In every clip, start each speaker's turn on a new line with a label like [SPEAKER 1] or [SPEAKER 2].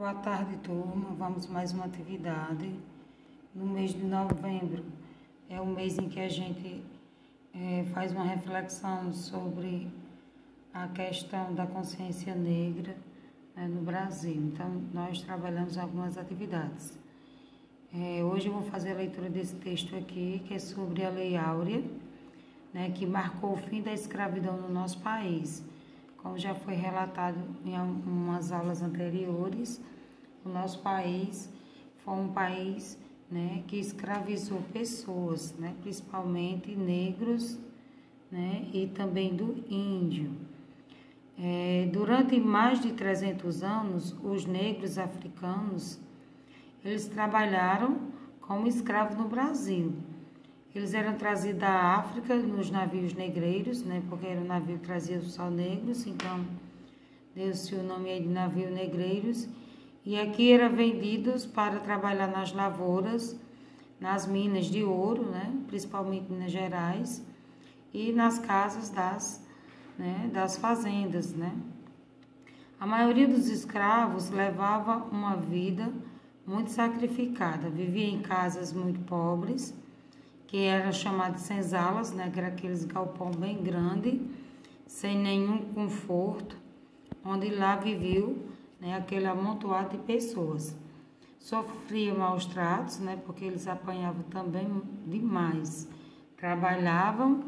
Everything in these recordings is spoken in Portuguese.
[SPEAKER 1] Boa tarde, turma. Vamos mais uma atividade. No mês de novembro é o mês em que a gente faz uma reflexão sobre a questão da consciência negra, no Brasil. Então, nós trabalhamos algumas atividades. Hoje eu vou fazer a leitura desse texto aqui, que é sobre a Lei Áurea, que marcou o fim da escravidão no nosso país. Como já foi relatado em umas aulas anteriores, o nosso país foi um país que escravizou pessoas, principalmente negros, e também do índio. Durante mais de 300 anos, os negros africanos, eles trabalharam como escravos no Brasil. Eles eram trazidos da África nos navios negreiros, porque era um navio que trazia só negros, então deu-se o nome aí de navio negreiros. E aqui eram vendidos para trabalhar nas lavouras, nas minas de ouro, principalmente em Minas Gerais, e nas casas das fazendas, A maioria dos escravos levava uma vida muito sacrificada, vivia em casas muito pobres, que eram chamadas senzalas, que era aqueles galpão bem grande, sem nenhum conforto, onde lá viveu aquele amontoado de pessoas. Sofriam maus tratos, porque eles apanhavam também demais. Trabalhavam,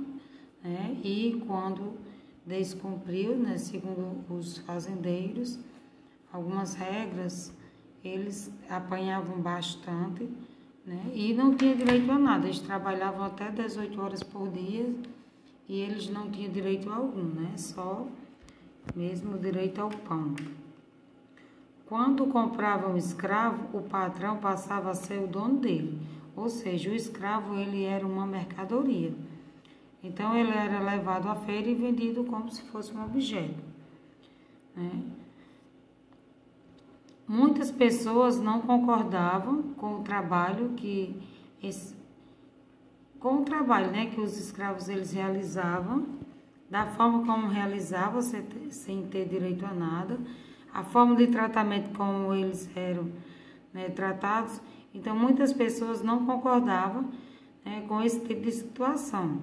[SPEAKER 1] e quando descumpriu, segundo os fazendeiros, algumas regras, eles apanhavam bastante, e não tinham direito a nada. Eles trabalhavam até 18 horas por dia e eles não tinham direito algum, só mesmo direito ao pão. Quando compravam um escravo, o patrão passava a ser o dono dele, ou seja, o escravo ele era uma mercadoria. Então ele era levado à feira e vendido como se fosse um objeto. Muitas pessoas não concordavam com o trabalho que os escravos eles realizavam, da forma como realizavam, sem ter direito a nada, a forma de tratamento como eles eram tratados. Então, muitas pessoas não concordavam com esse tipo de situação.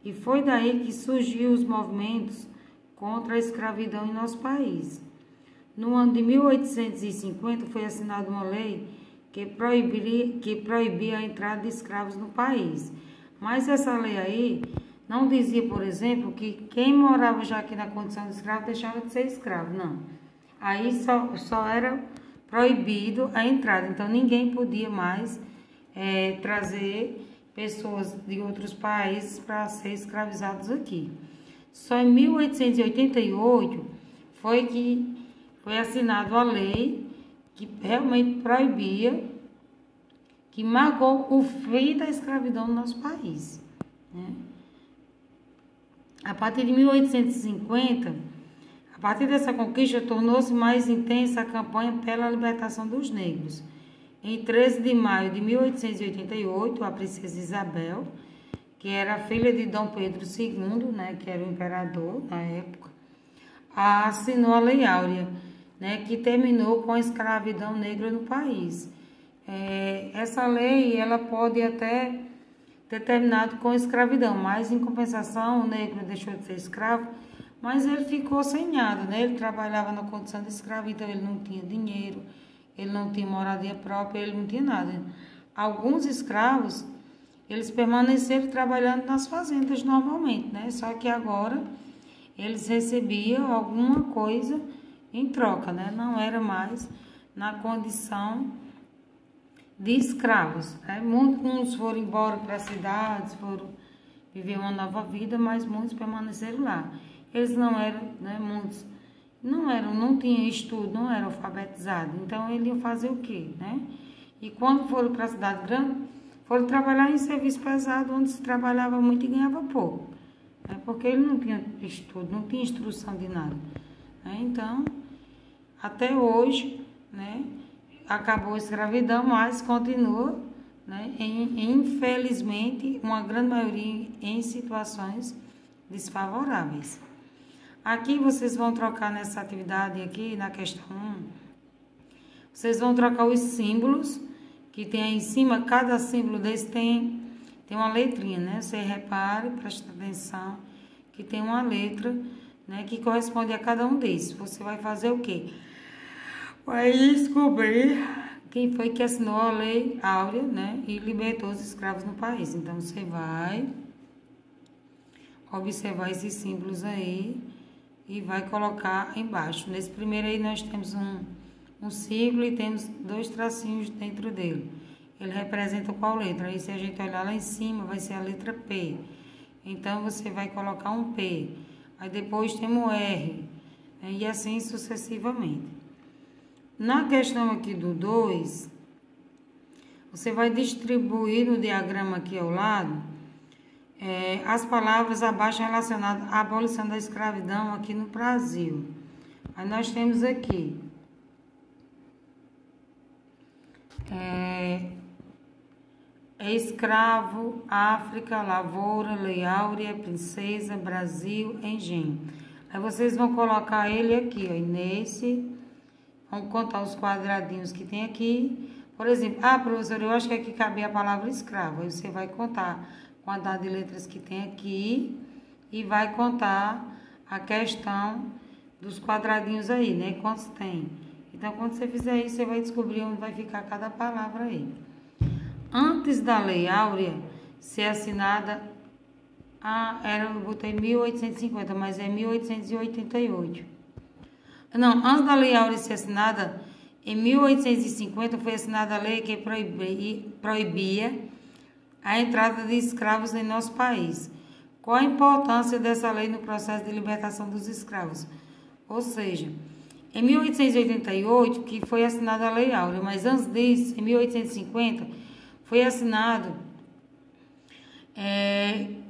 [SPEAKER 1] E foi daí que surgiu os movimentos contra a escravidão em nosso país. No ano de 1850, foi assinada uma lei que proibia a entrada de escravos no país. Mas essa lei aí não dizia, por exemplo, que quem morava já aqui na condição de escravo deixava de ser escravo, não. Aí só era proibido a entrada, então ninguém podia mais trazer pessoas de outros países para ser escravizados aqui. Só em 1888 foi assinada a lei que realmente proibia, que marcou o fim da escravidão no nosso país. A partir de 1850, a partir dessa conquista, tornou-se mais intensa a campanha pela libertação dos negros. Em 13 de maio de 1888, a princesa Isabel, que era filha de Dom Pedro II, que era o imperador na época, assinou a Lei Áurea, que terminou com a escravidão negra no país. Essa lei ela pode até ter terminado com a escravidão, mas em compensação o negro deixou de ser escravo, mas ele ficou sem nada, Ele trabalhava na condição de escravo, então ele não tinha dinheiro, ele não tinha moradia própria, ele não tinha nada. Alguns escravos, eles permaneceram trabalhando nas fazendas normalmente, Só que agora eles recebiam alguma coisa em troca, Não era mais na condição de escravos, Muitos foram embora para as cidades, foram viver uma nova vida, mas muitos permaneceram lá. Eles não eram, muitos não tinham estudo, não eram alfabetizados, então eles iam fazer o quê, E quando foram para a cidade grande, foram trabalhar em serviço pesado, onde se trabalhava muito e ganhava pouco, porque ele não tinha estudo, não tinha instrução de nada, Então, até hoje, acabou a escravidão, mas continua, infelizmente, uma grande maioria em situações desfavoráveis. Aqui vocês vão trocar nessa atividade aqui, na questão 1, Vocês vão trocar os símbolos que tem aí em cima. Cada símbolo desse tem uma letrinha, né? Você repare, preste atenção, que tem uma letra, né, que corresponde a cada um desses. Você vai fazer o quê? Vai descobrir quem foi que assinou a Lei Áurea, né, e libertou os escravos no país. Então, você vai observar esses símbolos aí e vai colocar embaixo. Nesse primeiro aí, nós temos um círculo e temos 2 tracinhos dentro dele. Ele representa qual letra? Aí, se a gente olhar lá em cima, vai ser a letra P. Então, você vai colocar um P. Aí, depois temos o R, né, e assim sucessivamente. Na questão aqui do 2, você vai distribuir no diagrama aqui ao lado as palavras abaixo relacionadas à abolição da escravidão aqui no Brasil. Aí nós temos aqui escravo, África, lavoura, Lei Áurea, princesa, Brasil, engenho. Aí vocês vão colocar ele aqui, ó, e nesse, vão contar os quadradinhos que tem aqui. Por exemplo, professora, eu acho que aqui cabia a palavra escravo. Aí você vai contar a quantidade de letras que tem aqui e vai contar a questão dos quadradinhos aí, né? Quantos tem. Então, quando você fizer isso, você vai descobrir onde vai ficar cada palavra aí. Antes da Lei Áurea ser assinada, eu botei 1850, mas é 1888. Não, antes da Lei Áurea ser assinada, em 1850 foi assinada a lei que proibia a entrada de escravos em nosso país. Qual a importância dessa lei no processo de libertação dos escravos? Ou seja, em 1888 que foi assinada a Lei Áurea, mas antes disso, em 1850, foi assinado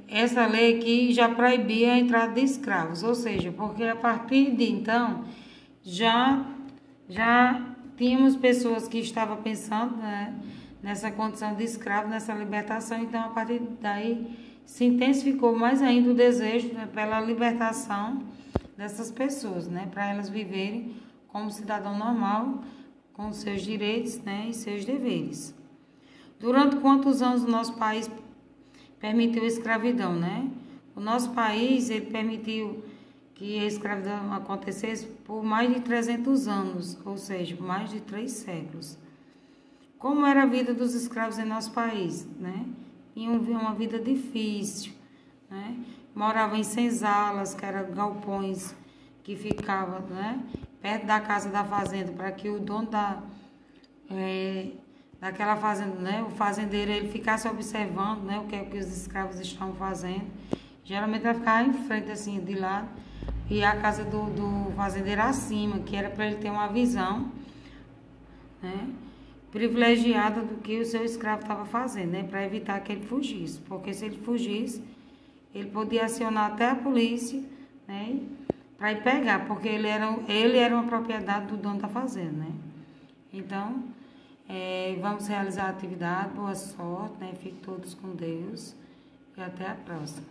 [SPEAKER 1] essa lei que já proibia a entrada de escravos. Ou seja, porque a partir de então, já tínhamos pessoas que estavam pensando, né, nessa condição de escravo, nessa libertação. Então, a partir daí, se intensificou mais ainda o desejo, né, pela libertação dessas pessoas, né, para elas viverem como cidadão normal, com seus direitos, né, e seus deveres. Durante quantos anos o nosso país permitiu a escravidão, né? O nosso país, ele permitiu que a escravidão acontecesse por mais de 300 anos, ou seja, mais de 3 séculos. Como era a vida dos escravos em nosso país, né? Tinham uma vida difícil, né? Moravam em senzalas, que eram galpões que ficavam, né, perto da casa da fazenda, para que o dono daquela fazenda, né, o fazendeiro, ele ficasse observando, né, o que é que os escravos estavam fazendo. Geralmente vai ficar em frente, assim, de lado, e a casa do fazendeiro acima, que era para ele ter uma visão, né, privilegiada do que o seu escravo estava fazendo, né, para evitar que ele fugisse. Porque se ele fugisse, ele podia acionar até a polícia, né, para ir pegar, porque ele era uma propriedade do dono da fazenda, né. Então, vamos realizar a atividade. Boa sorte, né? Fiquem todos com Deus e até a próxima.